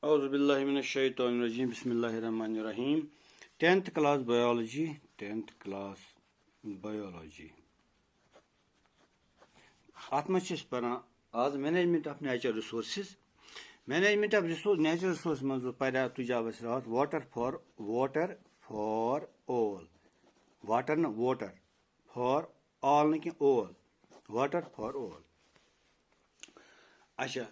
اعوذ باللہ من الشیطان الرجیم بسم اللہ الرحمن الرحیم 10th کلاس بایولوجی اتھ منٛز چھِ أسۍ پران آز management of natural resources natural resource منٛز پریو تُجاو اَسہِ راتھ واٹر فار اول واٹر نہ واٹر فار آل نہٕ کینٛہہ اول واٹر فار اول اچھا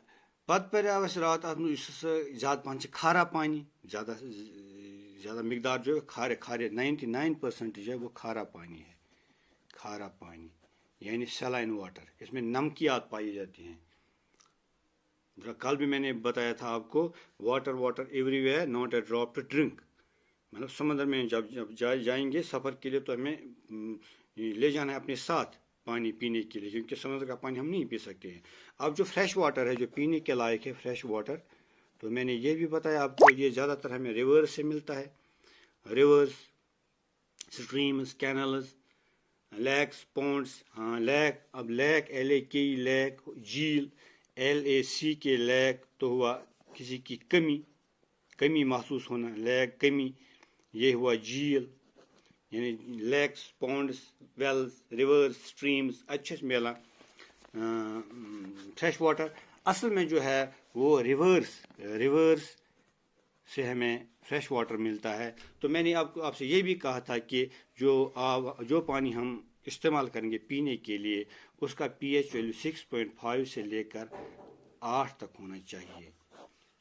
پتہٕ پریو اَسہِ راتھ اتھ منٛز یُس ہسا زیادٕ پہن چھِ کھارا پانی زیادہ مقدار جو ہے کھارے 99% جو ہے وہ کھارا پانی ہے کھارا پانی یعنی سیلائن واٹر اس میں نمکیات پائی جاتی ہیں. کل بھی میں نے بتایا تھا آپ کو water everywhere not a drop to drink مطلب سمندر میں جب جائیں گے سفر کے لیے تو ہمیں لے جانا ہے اپنے ساتھ پانی پینے کے لیے کیونکہ سمندر کا پانی ہم نہیں پی سکتے ہیں. اب جو فریش واٹر ہے جو پینے کے لائق ہے فریش واٹر تو میں نے یہ بھی بتایا آپ کو یہ زیادہ تر ہمیں ریورس سے ملتا ہے. Rivers streams canals lakes ponds lake اب لیک LAK لیک جھیل LACK لیک تو ہوا کسی کی کمی محسوس ہونا لیک کمی یہ ہوا جھیل یعنی lakes ponds wells rivers streams اچھے سے ملا فریش واٹر اصل میں جو ہے وہ ریورس سے ہمیں فریش واٹر ملتا ہے. تو میں نے آپ سے یہ بھی کہا تھا کہ جو پانی ہم استعمال کریں گے پینے کے لیے اس کا pH ویلیو 6.5 سے لے کر 8 تک ہونا چاہیے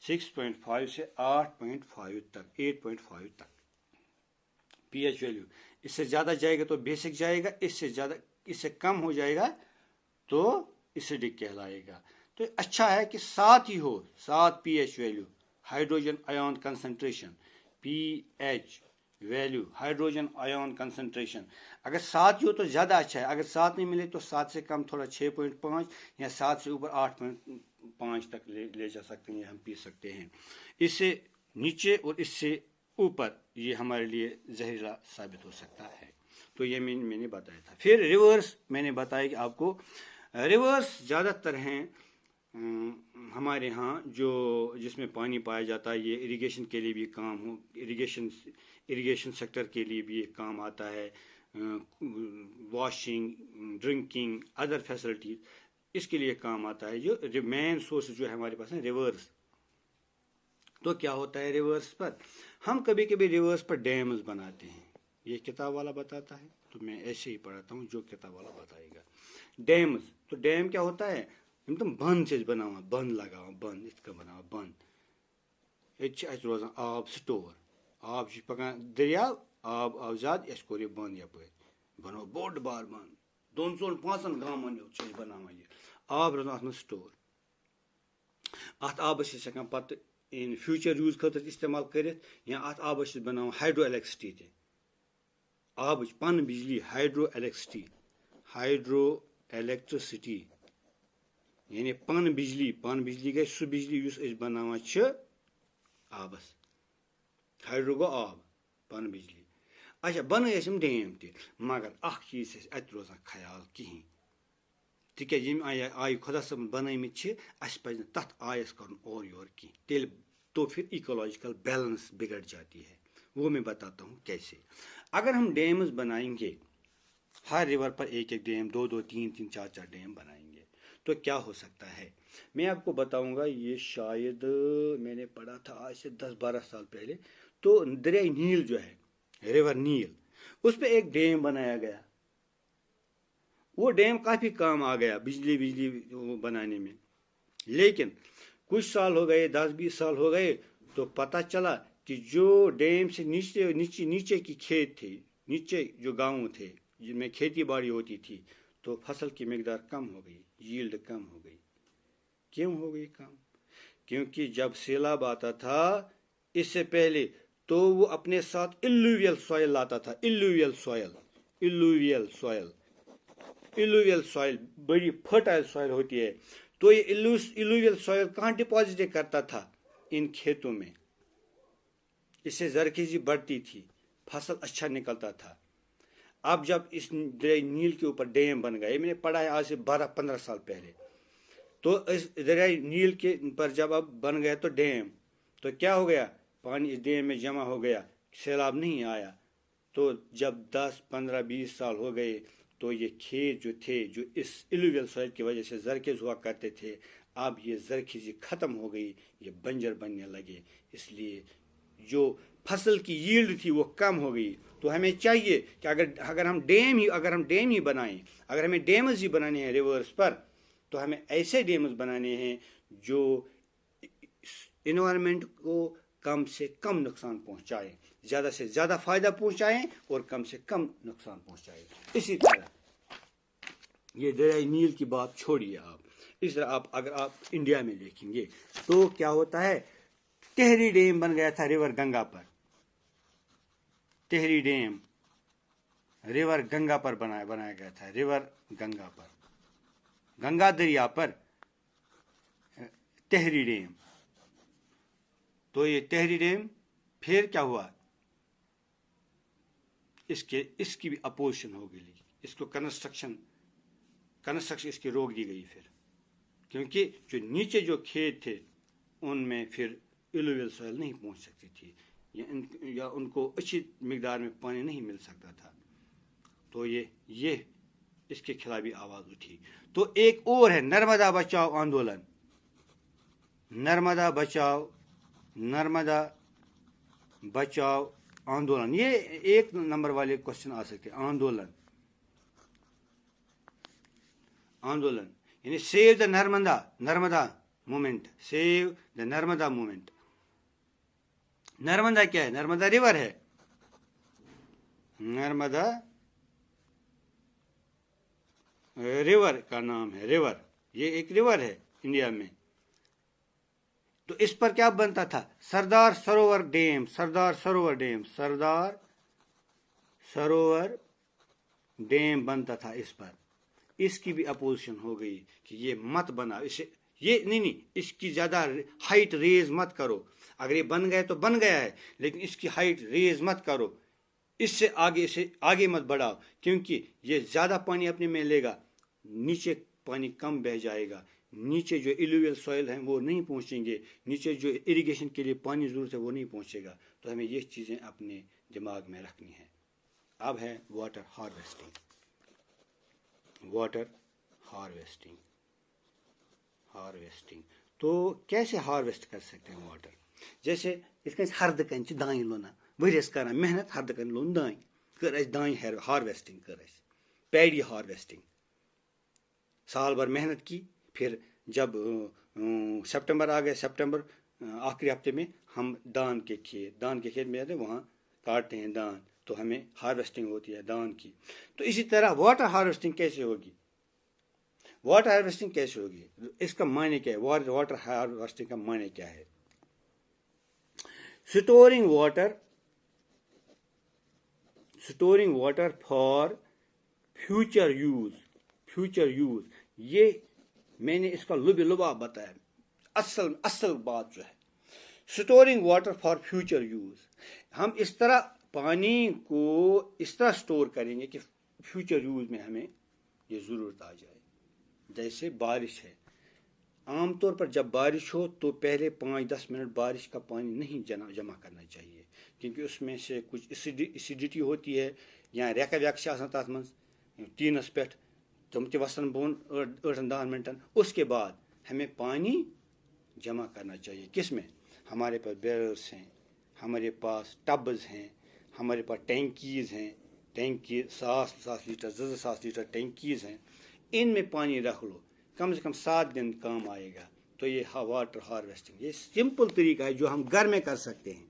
6.5 سے 8.5 تک pH ویلیو. اس سے زیادہ جائے گا تو بیسک جائے گا اس سے کم ہو جائے گا تو ایسیڈک کہلائے گا. تو اچھا ہے کہ 7 ہی ہو 7 pH value hydrogen آیون concentration pH value hydrogen آیون concentration اگر 7 ہی ہو تو زیادہ اچھا ہے. اگر 7 نہیں ملے تو 7 سے کم تھوڑا 6.5 یا 7 سے اوپر 8.5 تک لے جا سکتے ہیں ہم پی سکتے ہیں. اس سے نیچے اور اس سے اوپر یہ ہمارے لیے زہریلا ثابت ہو سکتا ہے. تو یہ میں نے بتایا تھا. پھر ریورس میں نے بتایا کہ آپ کو ریورس زیادہ تر ہیں ہمارے ہاں جس میں پانی پایا جاتا ہے یہ اریگیشن کے لیے بھی کام اریگیشن سیکٹر کے لیے بھی یہ کام آتا ہے واشنگ ڈرنکنگ ادر فیسلٹیز اس کے لیے کام آتا ہے. جو مین سورس جو ہے ہمارے پاس ہے ریورس. تو کیا ہوتا ہے ریورس پر ہم کبھی کبھی ریورس پر ڈیمز بناتے ہیں. یہ کتاب والا بتاتا ہے تو میں ایسے ہی پڑھاتا ہوں جو کتاب والا بتائے گا. ڈیمز تو ڈیم کیا ہوتا ہے تم بند سے بناوا بند لگاوا بند ات کا بناوا بند یہ روزان آب سٹور آب پکان دریاو آب آو زیادہ اس کور یہ بند یپر بنو بوڑ بار بند 2-4-5 گامن بنانا یہ آب روزان ات من سٹور ات آبس ہکان پتہ ان فیوچر یوز خاطر استعمال کرت یا ات آبس بنانا ہائیڈرو الیکٹرسٹی تہ آب پن بجلی ہائیڈرو الیکٹرسٹی یعنی پن بجلی گئی سہ بجلی اس بنانا آبس ہائیڈرو گو آب پن بجلی. اچھا بنائی ڈیم تہ مگر اخ چیز ات روزان خیال کہین تکیاز یم آئی خدا صٲبن بنٲمٕتۍ چھِ اَسہِ پَزِ نہٕ تَتھ آیَس کَرُن اورٕ یورٕ کینٛہہ تیٚلہِ تو پھر ایکولوجیکل بیلنس بگڑ جاتی ہے. وہ میں بتاتا ہوں کیسے. اگر ہم ڈیمز بنائیں گے ہر ریور پر ایک ڈیم 2-2 3-3 4-4 ڈیم بنائیں گے تو کیا ہو سکتا ہے. میں آپ کو بتاؤں گا یہ شاید میں نے پڑھا تھا آج سے 10-12 سال پہلے. تو دریائے نیل جو ہے ریور نیل اس پہ ایک ڈیم بنایا گیا. وہ ڈیم کافی کام آ گیا بجلی بنانے میں. لیکن کچھ سال ہو گئے 10-20 سال ہو گئے تو پتہ چلا کہ جو ڈیم سے نیچے کی کھیت تھے نیچے جو گاؤں تھے جن میں کھیتی باڑی ہوتی تھی تو فصل کی مقدار کم ہو گئی ییلڈ کم ہو گئی. کیوں ہو گئی کم؟ کیونکہ جب سیلاب آتا تھا اس سے پہلے تو وہ اپنے ساتھ الوویل سوائل لاتا تھا. الوویل سوائل بڑی فرٹائل سوائل ہوتی ہے. تو یہ الوویل سوائل کہاں ڈپازٹ کرتا تھا ان کھیتوں میں. اس سے زرخیزی بڑھتی تھی فصل اچھا نکلتا تھا. اب جب اس دریائے نیل کے اوپر ڈیم بن گئے میں نے پڑھا ہے آج سے 12-15 سال پہلے تو اس دریائے نیل کے پر جب اب بن گیا تو ڈیم تو کیا ہو گیا, پانی اس ڈیم میں جمع ہو گیا, سیلاب نہیں آیا. تو جب 10 15 20 سال ہو گئے تو یہ کھیت جو تھے جو اس الویل سوئل کی وجہ سے زرخیز ہوا کرتے تھے, اب یہ زرخیزی ختم ہو گئی, یہ بنجر بننے لگے. اس لیے جو فصل کی ییلڈ تھی وہ کم ہو گئی. تو ہمیں چاہیے کہ اگر ہم ڈیم ہی بنائیں, اگر ہمیں ڈیمز ہی بنانے ہیں ریورس پر, تو ہمیں ایسے ڈیمز بنانے ہیں جو انوائرمنٹ کو کم سے کم نقصان پہنچائیں, زیادہ سے زیادہ فائدہ پہنچائیں اور کم سے کم نقصان پہنچائیں. اسی طرح یہ دریائے نیل کی بات چھوڑیے آپ, اس طرح اگر آپ انڈیا میں دیکھیں گے تو کیا ہوتا ہے, تہری ڈیم بن گیا تھا ریور گنگا پر. تہری ڈیم ریور گنگا پر بنایا گیا تھا, ریور گنگا پر, گنگا دریا پر تہری ڈیم. تو یہ تہری ڈیم پھر کیا ہوا, اس کی بھی اپوزیشن ہو گئی, اس کو کنسٹرکشن اس کی روک دی گئی پھر, کیونکہ جو نیچے جو کھیت تھے ان میں پھر الویل سوئل نہیں پہنچ سکتی تھی, یا ان کو اچھی مقدار میں پانی نہیں مل سکتا تھا. تو یہ اس کے خلاف بھی آواز اٹھی. تو ایک اور ہے نرمدا بچاؤ آندولن. نرمدا بچاؤ آندولن, یہ ایک نمبر والے کوشچن آ سکتے ہیں. آندولن یعنی save the Narmada movement, save the Narmada movement. Narmada کیا ہے, نرمدا ریور ہے. نرمدا ریور کا نام ہے, ریور, یہ ایک ریور ہے انڈیا میں. تو اس پر کیا بنتا تھا, سردار سروور ڈیم بنتا تھا اس پر. اس کی بھی اپوزیشن ہو گئی کہ یہ مت بنا, یہ نہیں, اس کی زیادہ ہائٹ ریز مت کرو. اگر یہ بن گیا تو بن گیا ہے, لیکن اس کی ہائٹ ریز مت کرو, اس سے آگے مت بڑھاؤ, کیونکہ یہ زیادہ پانی اپنے میں لے گا, نیچے پانی کم بہ جائے گا, نیچے جو الویل سوئل ہیں وہ نہیں پہنچیں گے, نیچے جو اریگیشن کے لیے پانی ضرورت ہے وہ نہیں پہنچے گا. تو ہمیں یہ چیزیں اپنے دماغ میں رکھنی ہیں. اب ہے واٹر ہارویسٹنگ. تو کیسے ہارویسٹ کر سکتے ہیں واٹر؟ جیسے اس کا ہردٕ کن دانہ لونا, ؤریس کران محنت, ہردٕ کن لون دانہ, کر اس دانہ ہارویسٹنگ, کر اس پیڈی ہارویسٹنگ, سال بھر محنت کی. پھر جب سپٹمبر آ گئے, سپٹمبر آخری ہفتے میں ہم دان کے کھیت میں جاتے ہیں, وہاں کاٹتے ہیں دان, تو ہمیں ہارویسٹنگ ہوتی ہے دان کی. تو اسی طرح واٹر ہارویسٹنگ کیسے ہوگی؟ اس کا معنی کیا ہے, واٹر ہارویسٹنگ کا معنی کیا ہے؟ Storing water for future use. یہ میں نے اس کا لباب بتایا. اصل بات جو ہے storing water for future use, ہم اس طرح پانی کو اس طرح اسٹور کریں گے کہ فیوچر یوز میں ہمیں یہ ضرورت آ جائے. جیسے بارش ہے, عام طور پر جب بارش ہو تو پہلے 5-10 منٹ بارش کا پانی نہیں جمع کرنا چاہیے, کیونکہ اس میں سے کچھ ایسیڈیٹی ہوتی ہے, یا ریکہ ویک آسان تات من ٹینس پہ, تم تہ وسن بون 8-10 منٹن. اس کے بعد ہمیں پانی جمع کرنا چاہیے. کس میں؟ ہمارے پاس بیرلس ہیں, ہمارے پاس ٹبز ہیں, ہمارے پاس ٹینکیز ہیں, 1,000 لیٹر 2,000 لیٹر ٹینکیز ہیں. ان میں پانی رکھ لو, کم سے کم 7 دن کام آئے گا. تو یہ واٹر ہارویسٹنگ, یہ سمپل طریقہ ہے جو ہم گھر میں کر سکتے ہیں,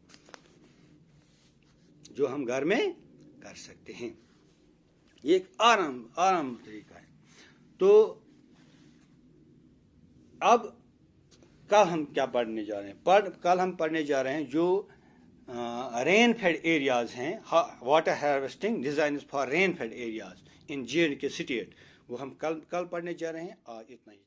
یہ ایک آرام طریقہ ہے. تو اب کل ہم کیا پڑھنے جا رہے ہیں؟ کل ہم پڑھنے جا رہے ہیں جو رین فیڈ ایریاز ہیں, water harvesting designs for rain fed areas in J and K state, وہ ہم کل پڑھنے جا رہے ہیں. آج اتنا ہی.